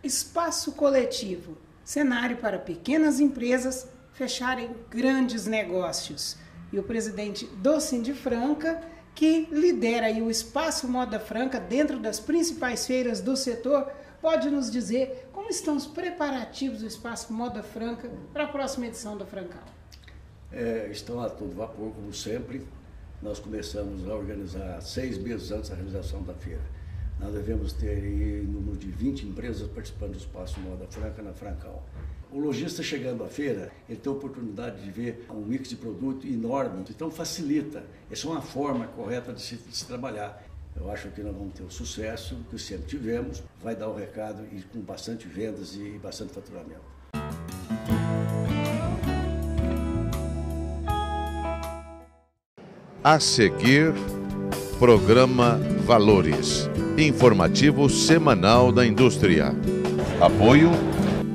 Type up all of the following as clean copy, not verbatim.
Espaço coletivo, cenário para pequenas empresas fecharem grandes negócios. E o presidente do Sindifranca, que lidera aí o Espaço Moda Franca dentro das principais feiras do setor, pode nos dizer como estão os preparativos do Espaço Moda Franca para a próxima edição da Francal. Estão a todo vapor, como sempre. Nós começamos a organizar 6 meses antes da realização da feira. Nós devemos ter aí um número de 20 empresas participando do Espaço Moda Franca na Francal. O lojista chegando à feira, ele tem a oportunidade de ver um mix de produto enorme, então facilita. Essa é uma forma correta de se trabalhar. Eu acho que nós vamos ter o sucesso que sempre tivemos, vai dar o recado e com bastante vendas e bastante faturamento. A seguir, programa Valores, informativo semanal da indústria. Apoio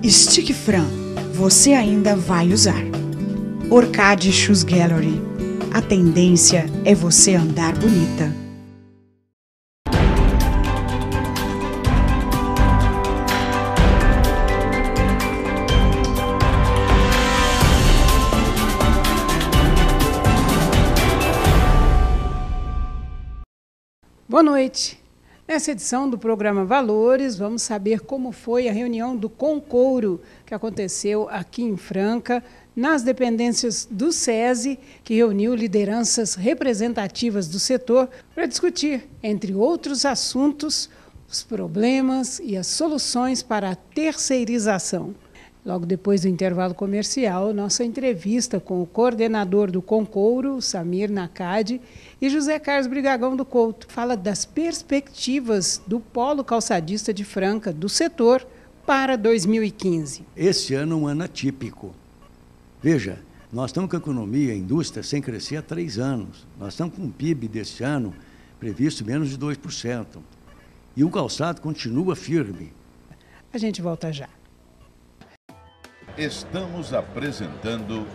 Stick Fran, você ainda vai usar. Orcade Shoes Gallery, a tendência é você andar bonita. Boa noite. Nessa edição do programa Valores, vamos saber como foi a reunião do Concouro, que aconteceu aqui em Franca, nas dependências do SESI, que reuniu lideranças representativas do setor para discutir, entre outros assuntos, os problemas e as soluções para a terceirização. Logo depois do intervalo comercial, nossa entrevista com o coordenador do Concouro, Samir Nakad, e José Carlos Brigagão do Couto. Fala das perspectivas do polo calçadista de Franca, do setor, para 2015. Esse ano é um ano atípico. Veja, nós estamos com a economia, a indústria, sem crescer há 3 anos. Nós estamos com um PIB deste ano previsto menos de 2%. E o calçado continua firme. A gente volta já. Estamos apresentando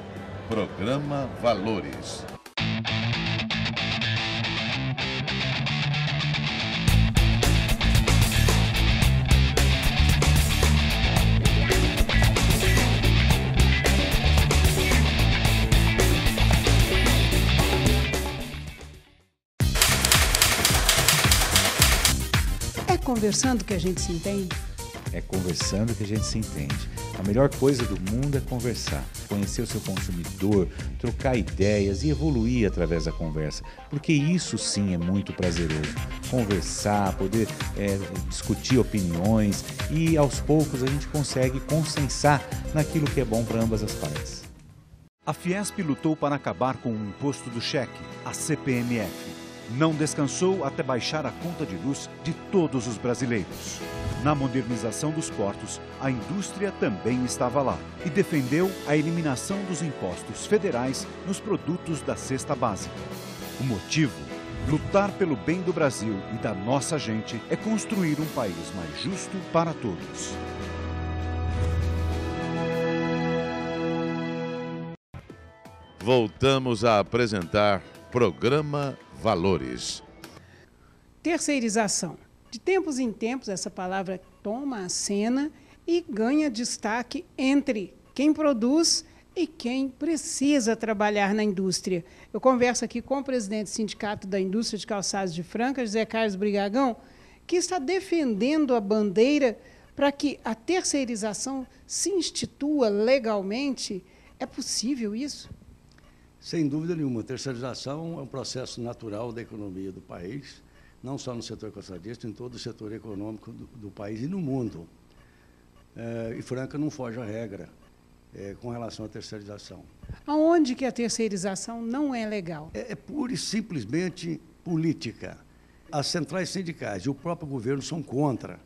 Programa Valores. É conversando que a gente se entende? É conversando que a gente se entende. A melhor coisa do mundo é conversar, conhecer o seu consumidor, trocar ideias e evoluir através da conversa, porque isso sim é muito prazeroso. Conversar, poder discutir opiniões e aos poucos a gente consegue consensar naquilo que é bom para ambas as partes. A Fiesp lutou para acabar com o imposto do cheque, a CPMF. Não descansou até baixar a conta de luz de todos os brasileiros. Na modernização dos portos, a indústria também estava lá e defendeu a eliminação dos impostos federais nos produtos da cesta básica. O motivo? Lutar pelo bem do Brasil e da nossa gente é construir um país mais justo para todos. Voltamos a apresentar Programa Valores. Terceirização. De tempos em tempos, essa palavra toma a cena e ganha destaque entre quem produz e quem precisa trabalhar na indústria. Eu converso aqui com o presidente do Sindicato da Indústria de Calçados de Franca, José Carlos Brigagão, que está defendendo a bandeira para que a terceirização se institua legalmente. É possível isso? Sem dúvida nenhuma, a terceirização é um processo natural da economia do país, não só no setor calçadista, em todo o setor econômico do país e no mundo. E Franca não foge à regra com relação à terceirização. Aonde que a terceirização não é legal? É pura e simplesmente política. As centrais sindicais e o próprio governo são contra,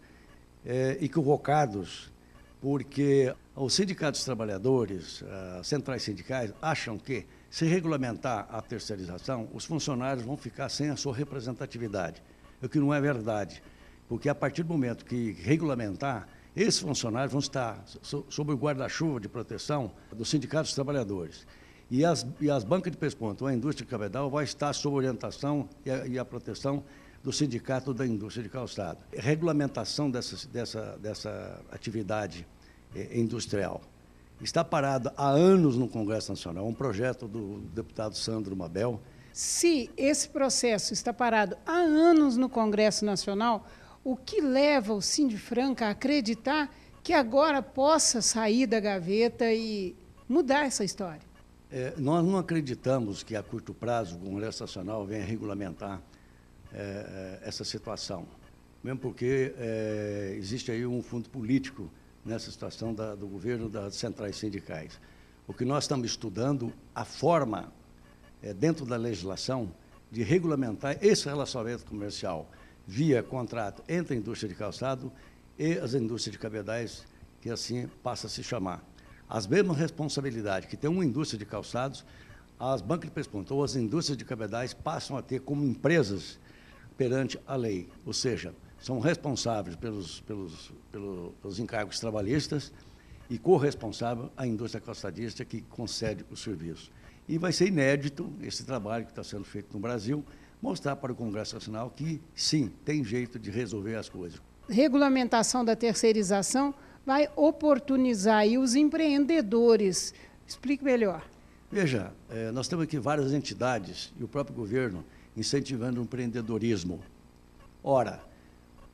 equivocados, porque os sindicatos dos trabalhadores, as centrais sindicais, acham que, se regulamentar a terceirização, os funcionários vão ficar sem a sua representatividade, o que não é verdade, porque a partir do momento que regulamentar, esses funcionários vão estar sob o guarda-chuva de proteção dos sindicatos dos trabalhadores. E as bancas de pesponto, a indústria cabedal, vai estar sob orientação e a proteção do Sindicato da Indústria de Calçado. Regulamentação dessa atividade industrial. Está parado há anos no Congresso Nacional, um projeto do deputado Sandro Mabel. Se esse processo está parado há anos no Congresso Nacional, o que leva o Sindifranca a acreditar que agora possa sair da gaveta e mudar essa história? Nós não acreditamos que a curto prazo o Congresso Nacional venha regulamentar essa situação, mesmo porque existe aí um fundo político nessa situação do governo das centrais sindicais. O que nós estamos estudando, a forma, dentro da legislação, de regulamentar esse relacionamento comercial via contrato entre a indústria de calçado e as indústrias de cabedais, que assim passa a se chamar. As mesmas responsabilidades que tem uma indústria de calçados, as bancas de pesponto ou as indústrias de cabedais passam a ter como empresas perante a lei, ou seja, são responsáveis pelos encargos trabalhistas e corresponsável à indústria calçadista que concede o serviço. E vai ser inédito esse trabalho que está sendo feito no Brasil, mostrar para o Congresso Nacional que, sim, tem jeito de resolver as coisas. Regulamentação da terceirização vai oportunizar aí os empreendedores. Explique melhor. Veja, nós temos aqui várias entidades e o próprio governo incentivando o empreendedorismo. Ora,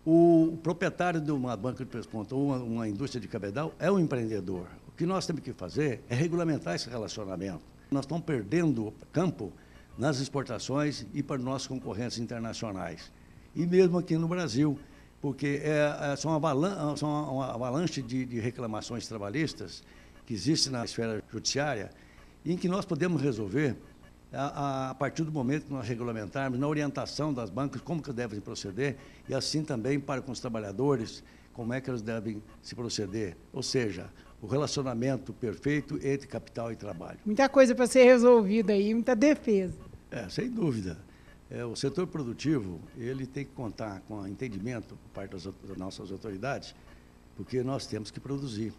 o proprietário de uma banca de pesponto ou uma indústria de cabedal é um empreendedor. O que nós temos que fazer é regulamentar esse relacionamento. Nós estamos perdendo campo nas exportações e para nossos concorrentes internacionais. E mesmo aqui no Brasil, porque são uma avalanche de reclamações trabalhistas que existe na esfera judiciária, em que nós podemos resolver a partir do momento que nós regulamentarmos, na orientação das bancas, como que devem proceder, e assim também para com os trabalhadores, como é que eles devem se proceder. Ou seja, o relacionamento perfeito entre capital e trabalho. Muita coisa para ser resolvida aí, muita defesa. Sem dúvida. O setor produtivo, ele tem que contar com entendimento por parte das nossas autoridades, porque nós temos que produzir.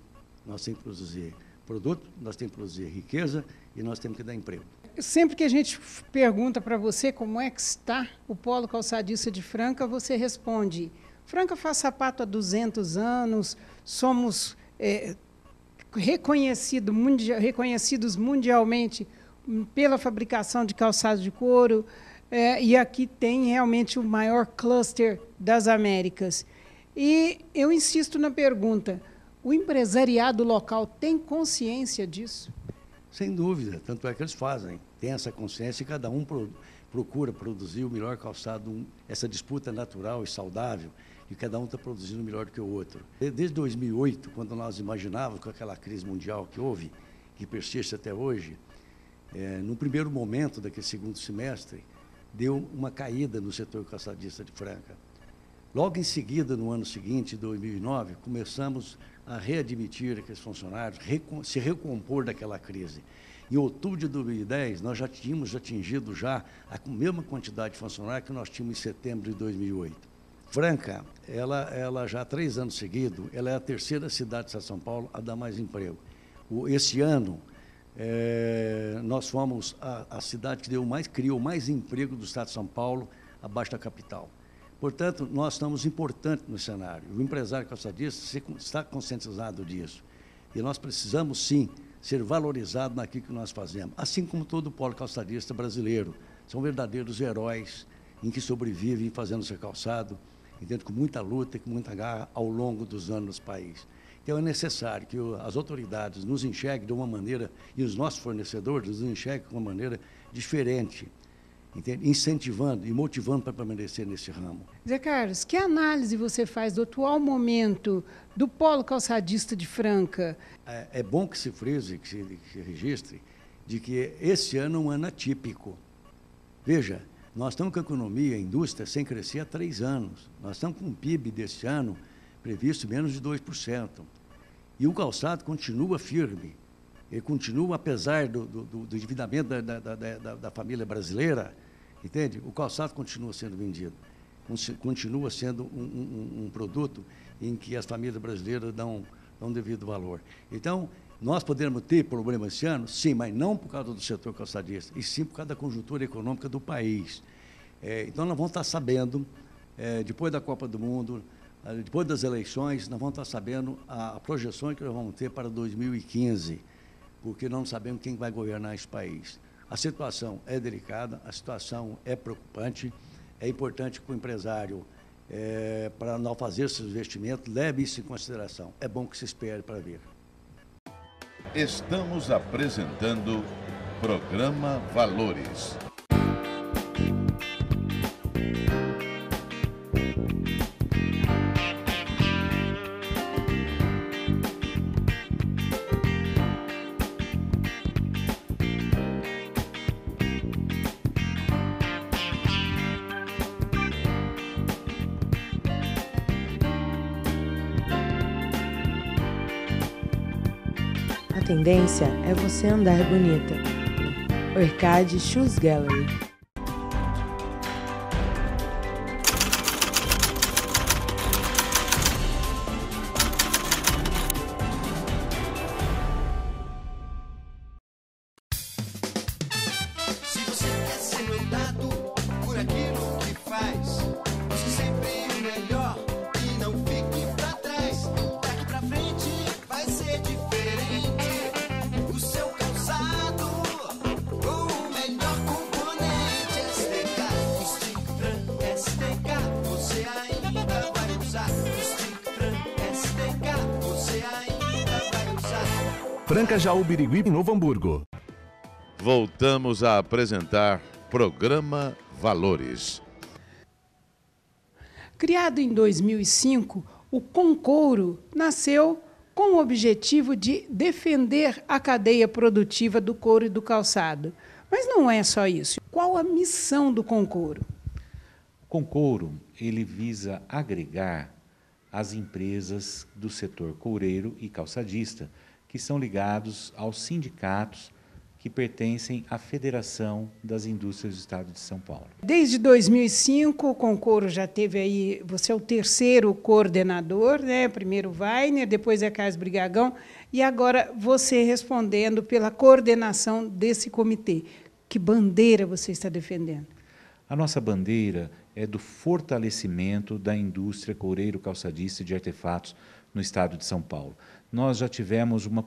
Nós temos que produzir produto, nós temos que produzir riqueza e nós temos que dar emprego. Sempre que a gente pergunta para você como é que está o polo calçadista de Franca, você responde: Franca faz sapato há 200 anos, somos reconhecidos mundialmente pela fabricação de calçados de couro, e aqui tem realmente o maior cluster das Américas. E eu insisto na pergunta: o empresariado local tem consciência disso? Sem dúvida, tanto é que eles fazem, tem essa consciência e cada um procura produzir o melhor calçado, essa disputa natural e saudável, e cada um está produzindo melhor do que o outro. Desde 2008, quando nós imaginávamos com aquela crise mundial que houve, que persiste até hoje, no primeiro momento daquele segundo semestre, deu uma caída no setor calçadista de Franca. Logo em seguida, no ano seguinte, 2009, começamos a readmitir aqueles funcionários, se recompor daquela crise. Em outubro de 2010, nós já tínhamos atingido a mesma quantidade de funcionários que nós tínhamos em setembro de 2008. Franca, ela já há 3 anos seguidos, ela é a terceira cidade de São Paulo a dar mais emprego. Esse ano, nós fomos a cidade que criou mais emprego do estado de São Paulo, abaixo da capital. Portanto, nós estamos importantes no cenário. O empresário calçadista está conscientizado disso. E nós precisamos, sim, ser valorizados naquilo que nós fazemos. Assim como todo o polo calçadista brasileiro. São verdadeiros heróis em que sobrevivem fazendo seu calçado, entende? Com muita luta e com muita garra ao longo dos anos no país. Então, é necessário que as autoridades nos enxerguem de uma maneira, e os nossos fornecedores nos enxerguem de uma maneira diferente, entende? Incentivando e motivando para permanecer nesse ramo. Zé Carlos, que análise você faz do atual momento do polo calçadista de Franca? É bom que se frise, que se registre, de que esse ano é um ano atípico. Veja, nós estamos com a economia, a indústria, sem crescer há 3 anos. Nós estamos com um PIB desse ano previsto menos de 2%. E o calçado continua firme. Ele continua, apesar do endividamento da família brasileira, entende? O calçado continua sendo vendido. Continua sendo um produto em que as famílias brasileiras dão devido valor. Então, nós podemos ter problema esse ano? Sim, mas não por causa do setor calçadista, e sim por causa da conjuntura econômica do país. Então nós vamos estar sabendo, depois da Copa do Mundo, depois das eleições, nós vamos estar sabendo a projeção que nós vamos ter para 2015, porque nós não sabemos quem vai governar esse país. A situação é delicada, a situação é preocupante, é importante que o empresário, para não fazer esses investimentos, leve isso em consideração. É bom que se espere para ver. Estamos apresentando Programa Valores. A tendência é você andar bonita. Orcade Shoes Gallery. Se você quer ser notado por aquilo que faz, busque sempre o melhor e não fique pra trás. Daqui pra frente vai ser diferente. O seu calçado com o melhor componente STK. O Stick Fran STK você ainda vai usar. O Stick Fran STK você ainda vai usar. Franca Jaú Birigui, em Novo Hamburgo. Voltamos a apresentar Programa Valores. Criado em 2005, o Concouro nasceu com o objetivo de defender a cadeia produtiva do couro e do calçado. Mas não é só isso. Qual a missão do Concouro? O Concouro, ele visa agregar as empresas do setor coureiro e calçadista, que são ligados aos sindicatos que pertencem à Federação das Indústrias do Estado de São Paulo. Desde 2005, o Concouro já teve aí, você é o terceiro coordenador, né? Primeiro o Weiner, depois é Carlos Brigagão, e agora você respondendo pela coordenação desse comitê. Que bandeira você está defendendo? A nossa bandeira é do fortalecimento da indústria coureiro-calçadista e de artefatos no Estado de São Paulo. Nós já tivemos uma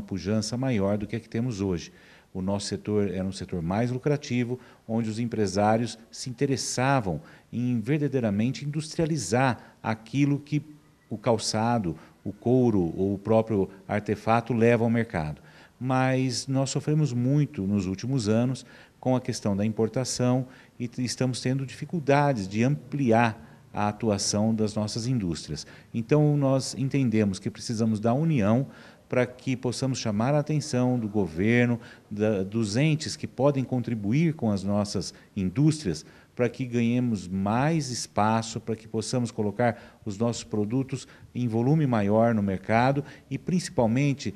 pujança maior do que a que temos hoje. O nosso setor era um setor mais lucrativo, onde os empresários se interessavam em verdadeiramente industrializar aquilo que o calçado, o couro ou o próprio artefato leva ao mercado. Mas nós sofremos muito nos últimos anos com a questão da importação e estamos tendo dificuldades de ampliar a atuação das nossas indústrias. Então, nós entendemos que precisamos da união para que possamos chamar a atenção do governo, dos entes que podem contribuir com as nossas indústrias, para que ganhemos mais espaço, para que possamos colocar os nossos produtos em volume maior no mercado e, principalmente,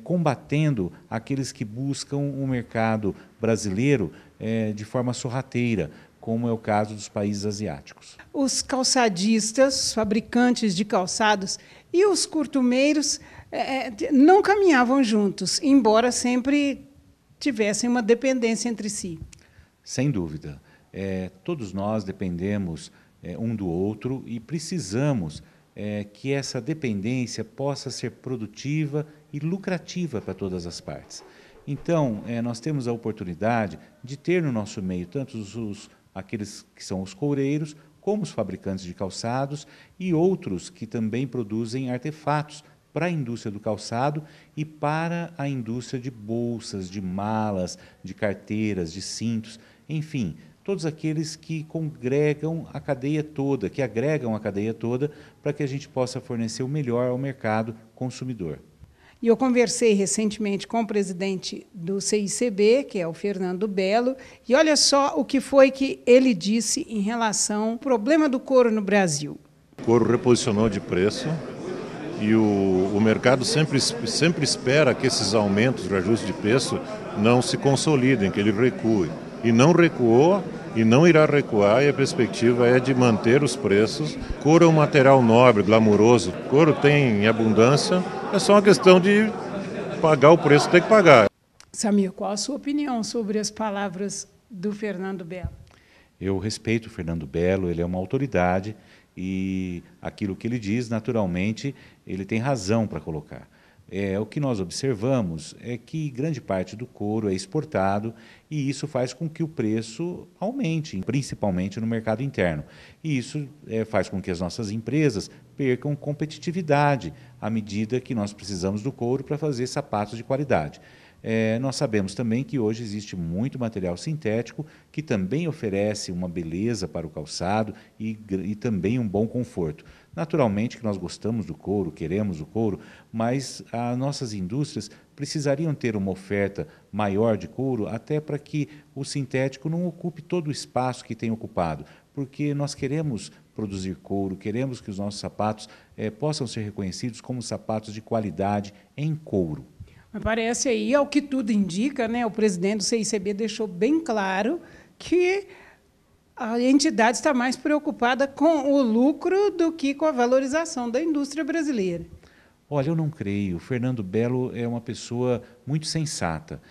combatendo aqueles que buscam o mercado brasileiro de forma sorrateira, como é o caso dos países asiáticos. Os calçadistas, fabricantes de calçados e os curtumeiros não caminhavam juntos, embora sempre tivessem uma dependência entre si. Sem dúvida. Todos nós dependemos um do outro e precisamos que essa dependência possa ser produtiva e lucrativa para todas as partes. Então, nós temos a oportunidade de ter no nosso meio tanto aqueles que são os coureiros, como os fabricantes de calçados e outros que também produzem artefatos para a indústria do calçado e para a indústria de bolsas, de malas, de carteiras, de cintos, enfim, todos aqueles que congregam a cadeia toda, que agregam a cadeia toda para que a gente possa fornecer o melhor ao mercado consumidor. E eu conversei recentemente com o presidente do CICB, que é o Fernando Belo, e olha só o que foi que ele disse em relação ao problema do couro no Brasil. O couro reposicionou de preço e o mercado sempre espera que esses aumentos de ajuste de preço não se consolidem, que ele recue. E não recuou e não irá recuar, e a perspectiva é de manter os preços. Couro é um material nobre, glamuroso, couro tem em abundância, é só uma questão de pagar o preço que tem que pagar. Samir, qual a sua opinião sobre as palavras do Fernando Belo? Eu respeito o Fernando Belo, ele é uma autoridade e aquilo que ele diz, naturalmente, ele tem razão para colocar. O que nós observamos é que grande parte do couro é exportado e isso faz com que o preço aumente, principalmente no mercado interno. E isso faz com que as nossas empresas percam competitividade à medida que nós precisamos do couro para fazer sapatos de qualidade. Nós sabemos também que hoje existe muito material sintético que também oferece uma beleza para o calçado e também um bom conforto. Naturalmente que nós gostamos do couro, queremos o couro, mas as nossas indústrias precisariam ter uma oferta maior de couro até para que o sintético não ocupe todo o espaço que tem ocupado, porque nós queremos produzir couro, queremos que os nossos sapatos possam ser reconhecidos como sapatos de qualidade em couro. Mas parece aí, ao que tudo indica, né, o presidente do CICB deixou bem claro que a entidade está mais preocupada com o lucro do que com a valorização da indústria brasileira. Olha, eu não creio. O Fernando Belo é uma pessoa muito sensata.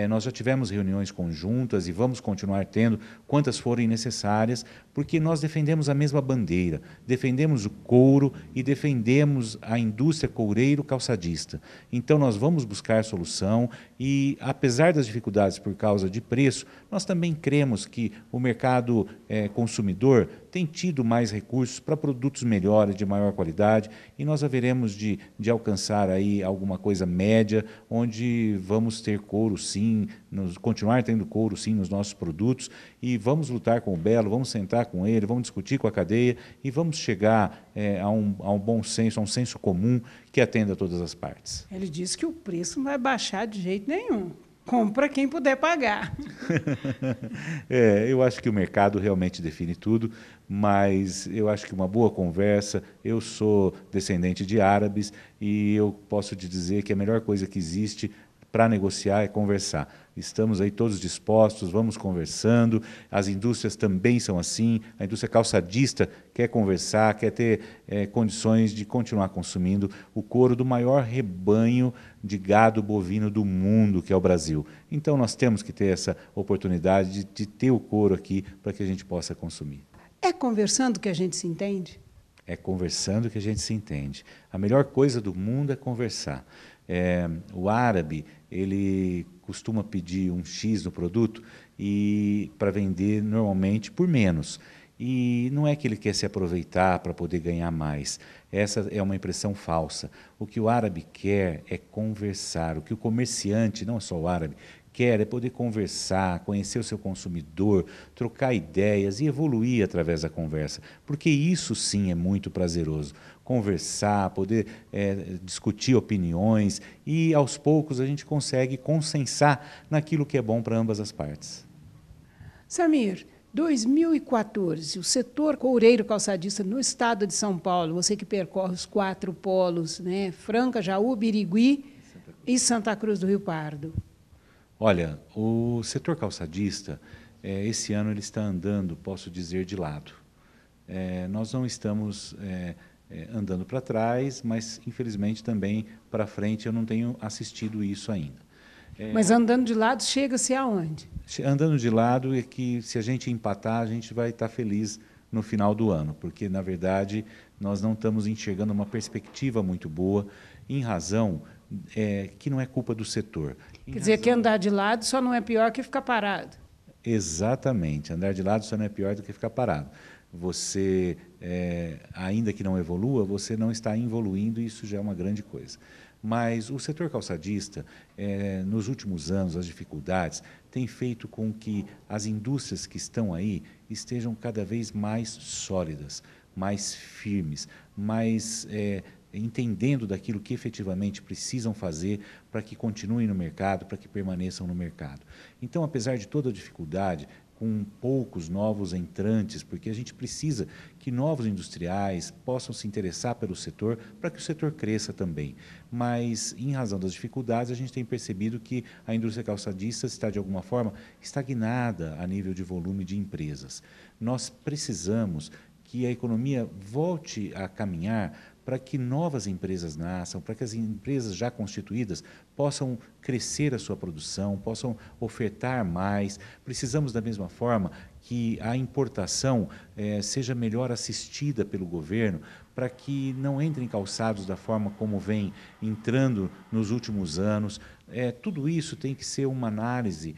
Nós já tivemos reuniões conjuntas e vamos continuar tendo quantas forem necessárias, porque nós defendemos a mesma bandeira, defendemos o couro e defendemos a indústria coureiro-calçadista. Então nós vamos buscar solução e, apesar das dificuldades por causa de preço, nós também cremos que o mercado consumidor tem tido mais recursos para produtos melhores, de maior qualidade, e nós haveremos de alcançar aí alguma coisa média, onde vamos ter couro sim, continuar tendo couro sim nos nossos produtos, e vamos lutar com o Belo, vamos sentar com ele, vamos discutir com a cadeia e vamos chegar a um bom senso, a um senso comum que atenda a todas as partes. Ele disse que o preço não vai baixar de jeito nenhum. Compra quem puder pagar. Eu acho que o mercado realmente define tudo, mas eu acho que uma boa conversa, eu sou descendente de árabes e eu posso te dizer que a melhor coisa que existe para negociar é conversar. Estamos aí todos dispostos, vamos conversando, as indústrias também são assim, a indústria calçadista quer conversar, quer ter condições de continuar consumindo o couro do maior rebanho de gado bovino do mundo, que é o Brasil. Então nós temos que ter essa oportunidade de ter o couro aqui para que a gente possa consumir. É conversando que a gente se entende? É conversando que a gente se entende. A melhor coisa do mundo é conversar. O árabe, ele costuma pedir um X no produto e para vender normalmente por menos. E não é que ele quer se aproveitar para poder ganhar mais. Essa é uma impressão falsa. O que o árabe quer é conversar. O que o comerciante, não só o árabe, quer é poder conversar, conhecer o seu consumidor, trocar ideias e evoluir através da conversa, porque isso sim é muito prazeroso. Conversar, poder discutir opiniões e aos poucos a gente consegue consensar naquilo que é bom para ambas as partes. Samir, 2014, o setor coureiro calçadista no estado de São Paulo, você que percorre os 4 polos, né, Franca, Jaú, Birigui e Santa Cruz do Rio Pardo. Olha, o setor calçadista, esse ano ele está andando, posso dizer, de lado. Nós não estamos andando para trás, mas, infelizmente, também para frente eu não tenho assistido isso ainda. Mas andando de lado, chega-se aonde? Andando de lado é que, se a gente empatar, a gente vai estar feliz no final do ano, porque, na verdade, nós não estamos enxergando uma perspectiva muito boa, em razão que não é culpa do setor. Quer dizer, que andar de lado só não é pior que ficar parado. Exatamente, andar de lado só não é pior do que ficar parado. Você, ainda que não evolua, você não está evoluindo e isso já é uma grande coisa. Mas o setor calçadista, nos últimos anos, as dificuldades têm feito com que as indústrias que estão aí estejam cada vez mais sólidas, mais firmes, mais entendendo daquilo que efetivamente precisam fazer para que continuem no mercado, para que permaneçam no mercado. Então, apesar de toda a dificuldade, com poucos novos entrantes, porque a gente precisa que novos industriais possam se interessar pelo setor para que o setor cresça também. Mas, em razão das dificuldades, a gente tem percebido que a indústria calçadista está, de alguma forma, estagnada a nível de volume de empresas. Nós precisamos que a economia volte a caminhar para que novas empresas nasçam, para que as empresas já constituídas possam crescer a sua produção, possam ofertar mais. Precisamos, da mesma forma, que a importação seja melhor assistida pelo governo, para que não entrem calçados da forma como vem entrando nos últimos anos. Tudo isso tem que ser uma análise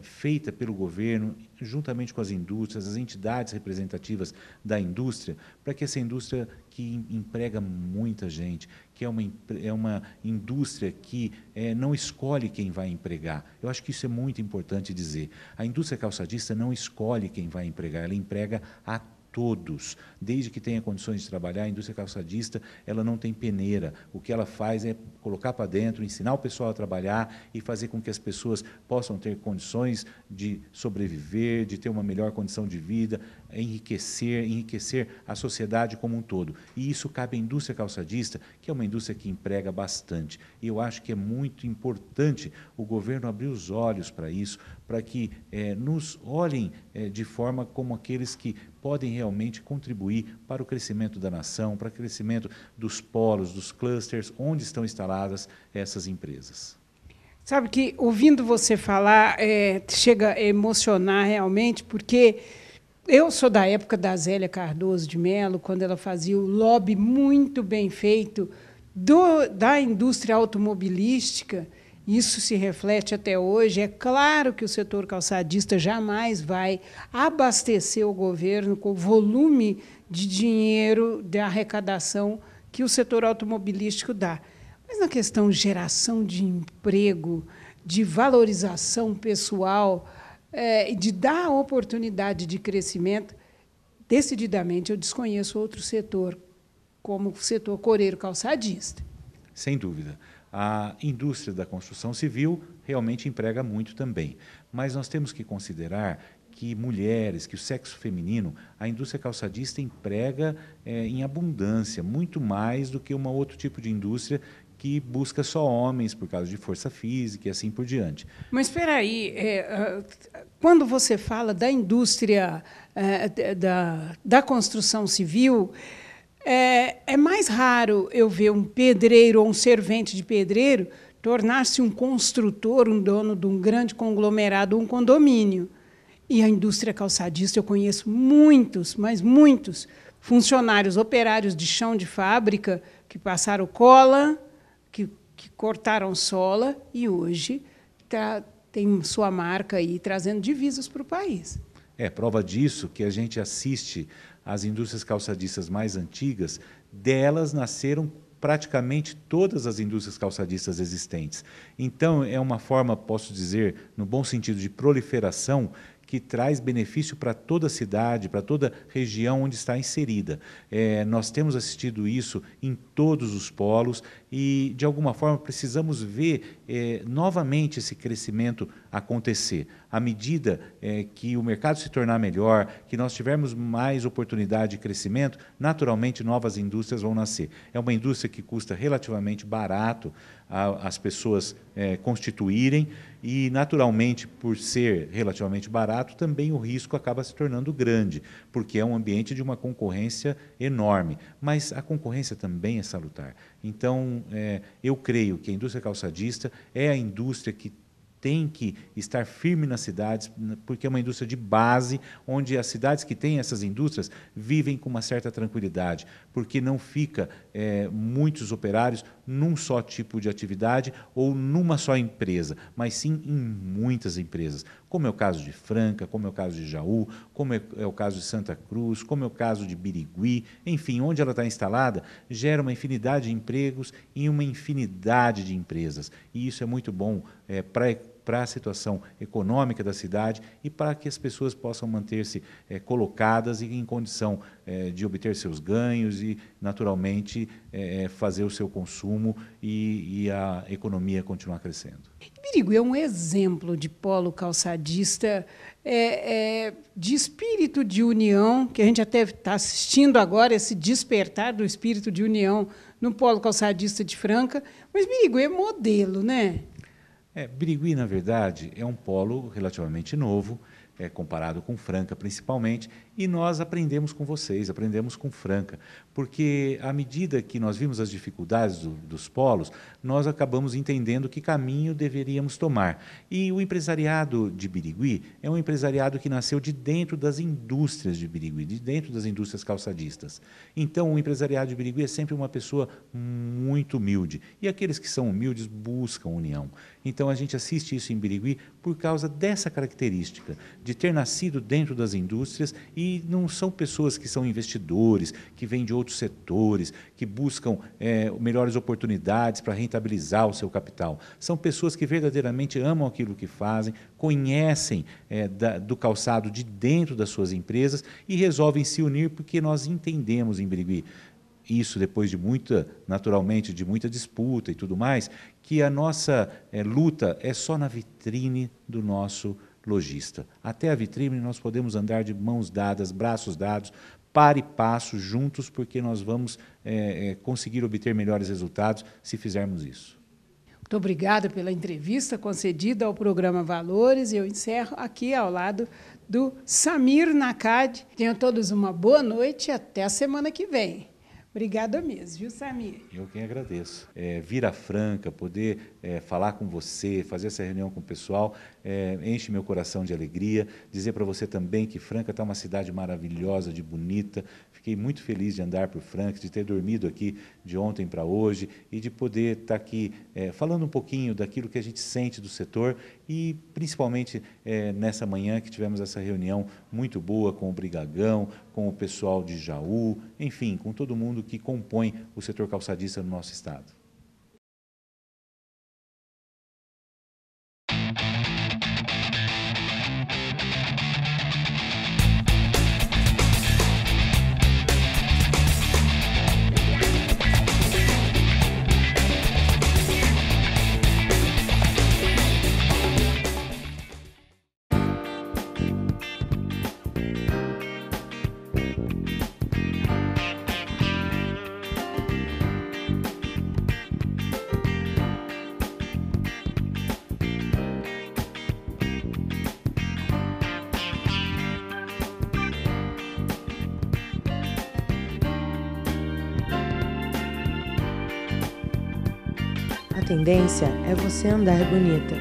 feita pelo governo, juntamente com as indústrias, as entidades representativas da indústria, para que essa indústria que emprega muita gente, que é uma indústria que não escolhe quem vai empregar. Eu acho que isso é muito importante dizer. A indústria calçadista não escolhe quem vai empregar, ela emprega a todos, desde que tenha condições de trabalhar. A indústria calçadista, ela não tem peneira. O que ela faz é colocar para dentro, ensinar o pessoal a trabalhar e fazer com que as pessoas possam ter condições de sobreviver, de ter uma melhor condição de vida, enriquecer a sociedade como um todo. E isso cabe à indústria calçadista, que é uma indústria que emprega bastante. E eu acho que é muito importante o governo abrir os olhos para isso, para que nos olhem de forma como aqueles que podem realmente contribuir para o crescimento da nação, para o crescimento dos polos, dos clusters, onde estão instaladas essas empresas. Sabe que, ouvindo você falar, chega a emocionar realmente, porque eu sou da época da Zélia Cardoso de Mello, quando ela fazia o lobby muito bem feito da indústria automobilística. Isso se reflete até hoje. É claro que o setor calçadista jamais vai abastecer o governo com o volume de dinheiro da arrecadação que o setor automobilístico dá. Mas na questão de geração de emprego, de valorização pessoal, de dar oportunidade de crescimento, decididamente eu desconheço outro setor, como o setor coreiro calçadista. Sem dúvida. A indústria da construção civil realmente emprega muito também, mas nós temos que considerar que mulheres, que o sexo feminino, a indústria calçadista emprega em abundância, muito mais do que um outro tipo de indústria que busca só homens por causa de força física e assim por diante. Mas espera aí, quando você fala da indústria da construção civil, é mais raro eu ver um pedreiro ou um servente de pedreiro tornar-se um construtor, um dono de um grande conglomerado, um condomínio. E a indústria calçadista, eu conheço muitos, mas muitos, funcionários, operários de chão de fábrica que passaram cola, que cortaram sola e hoje tem sua marca aí trazendo divisas para o país. Prova disso que a gente assiste as indústrias calçadistas mais antigas, delas nasceram praticamente todas as indústrias calçadistas existentes. Então, é uma forma, posso dizer, no bom sentido de proliferação, que traz benefício para toda a cidade, para toda a região onde está inserida. Nós temos assistido isso em todos os polos e, de alguma forma, precisamos ver novamente esse crescimento acontecer. À medida que o mercado se tornar melhor, que nós tivermos mais oportunidade de crescimento, naturalmente novas indústrias vão nascer. É uma indústria que custa relativamente barato as pessoas constituírem e, naturalmente, por ser relativamente barato, também o risco acaba se tornando grande, porque é um ambiente de uma concorrência enorme. Mas a concorrência também é salutar. Então, eu creio que a indústria calçadista é a indústria que tem que estar firme nas cidades, porque é uma indústria de base, onde as cidades que têm essas indústrias vivem com uma certa tranquilidade, porque não fica muitos operários num só tipo de atividade ou numa só empresa, mas sim em muitas empresas, como é o caso de Franca, como é o caso de Jaú, como é o caso de Santa Cruz, como é o caso de Birigui, enfim, onde ela está instalada, gera uma infinidade de empregos em uma infinidade de empresas. E isso é muito bom para a situação econômica da cidade e para que as pessoas possam manter-se colocadas e em condição de obter seus ganhos e, naturalmente, fazer o seu consumo e a economia continuar crescendo. Birigui é um exemplo de polo calçadista, de espírito de união, que a gente até está assistindo agora, esse despertar do espírito de união no polo calçadista de Franca, mas Birigui é modelo, né? Birigui, na verdade, é um polo relativamente novo, comparado com Franca principalmente, e nós aprendemos com vocês, aprendemos com Franca, porque à medida que nós vimos as dificuldades dos polos, nós acabamos entendendo que caminho deveríamos tomar. E o empresariado de Birigui é um empresariado que nasceu de dentro das indústrias de Birigui, de dentro das indústrias calçadistas. Então, o empresariado de Birigui é sempre uma pessoa muito humilde, e aqueles que são humildes buscam união. Então, a gente assiste isso em Birigui por causa dessa característica, de ter nascido dentro das indústrias, e não são pessoas que são investidores, que vêm de outros setores, que buscam melhores oportunidades para rentabilizar o seu capital. São pessoas que verdadeiramente amam aquilo que fazem, conhecem do calçado de dentro das suas empresas e resolvem se unir porque nós entendemos em Birigui, isso depois de naturalmente, de muita disputa e tudo mais, que a nossa luta é só na vitrine do nosso lojista. Até a vitrine nós podemos andar de mãos dadas, braços dados, par e passo, juntos, porque nós vamos conseguir obter melhores resultados se fizermos isso. Muito obrigada pela entrevista concedida ao programa Valores. Eu encerro aqui ao lado do Samir Nakad. Tenham todos uma boa noite e até a semana que vem. Obrigada mesmo, viu, Samir? Eu quem agradeço. Vir a Franca, poder falar com você, fazer essa reunião com o pessoal, enche meu coração de alegria. Dizer para você também que Franca está uma cidade maravilhosa, de bonita. Fiquei muito feliz de andar por Franca, de ter dormido aqui de ontem para hoje e de poder estar aqui falando um pouquinho daquilo que a gente sente do setor e principalmente nessa manhã que tivemos essa reunião muito boa com o Brigagão, com o pessoal de Jaú, enfim, com todo mundo que compõe o setor calçadista no nosso estado. A tendência é você andar bonita.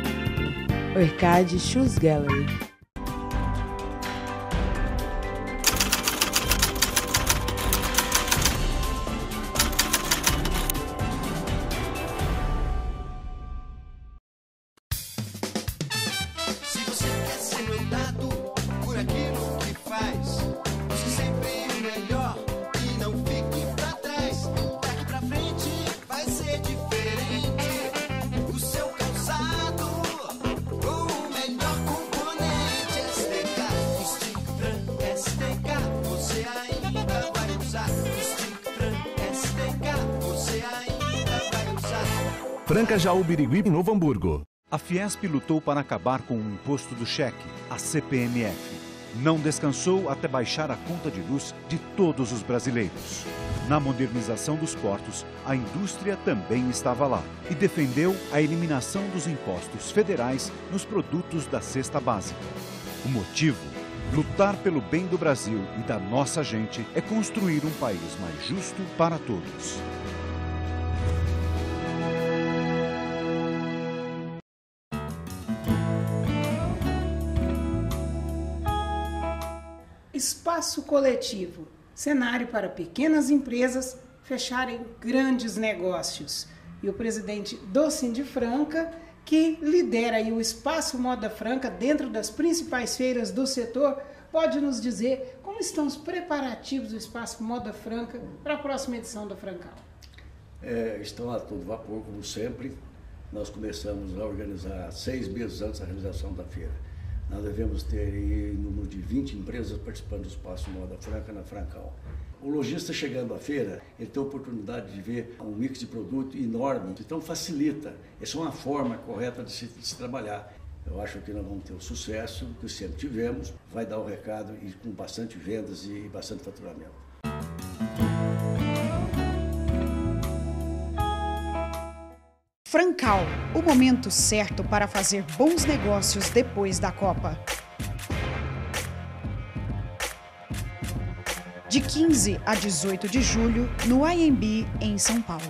Orcade Shoes Gallery. Se você quer ser notado por aquilo que faz, busque sempre o melhor e não fique pra trás. Daqui pra frente vai ser diferente. O seu calçado, o melhor componente STK. O Stick Fran STK, você ainda vai usar. O Stick Fran STK, você ainda vai usar. Franca, Jaú, Birigui e Novo Hamburgo. A Fiesp lutou para acabar com o imposto do cheque, a CPMF. Não descansou até baixar a conta de luz de todos os brasileiros. Na modernização dos portos, a indústria também estava lá e defendeu a eliminação dos impostos federais nos produtos da cesta básica. O motivo? Lutar pelo bem do Brasil e da nossa gente é construir um país mais justo para todos. Espaço coletivo, cenário para pequenas empresas fecharem grandes negócios. E o presidente do Sindifranca, que lidera aí o Espaço Moda Franca dentro das principais feiras do setor, pode nos dizer como estão os preparativos do Espaço Moda Franca para a próxima edição da Francal. Estão a todo vapor, como sempre. Nós começamos a organizar 6 meses antes da realização da feira. Nós devemos ter aí um número de 20 empresas participando do Espaço Moda Franca na Francal. O lojista chegando à feira, ele tem a oportunidade de ver um mix de produto enorme, então facilita. Essa é uma forma correta de se trabalhar. Eu acho que nós vamos ter o sucesso que sempre tivemos, vai dar o recado e com bastante vendas e bastante faturamento. Francal, o momento certo para fazer bons negócios depois da Copa. de 15 a 18 de julho, no IMB, em São Paulo.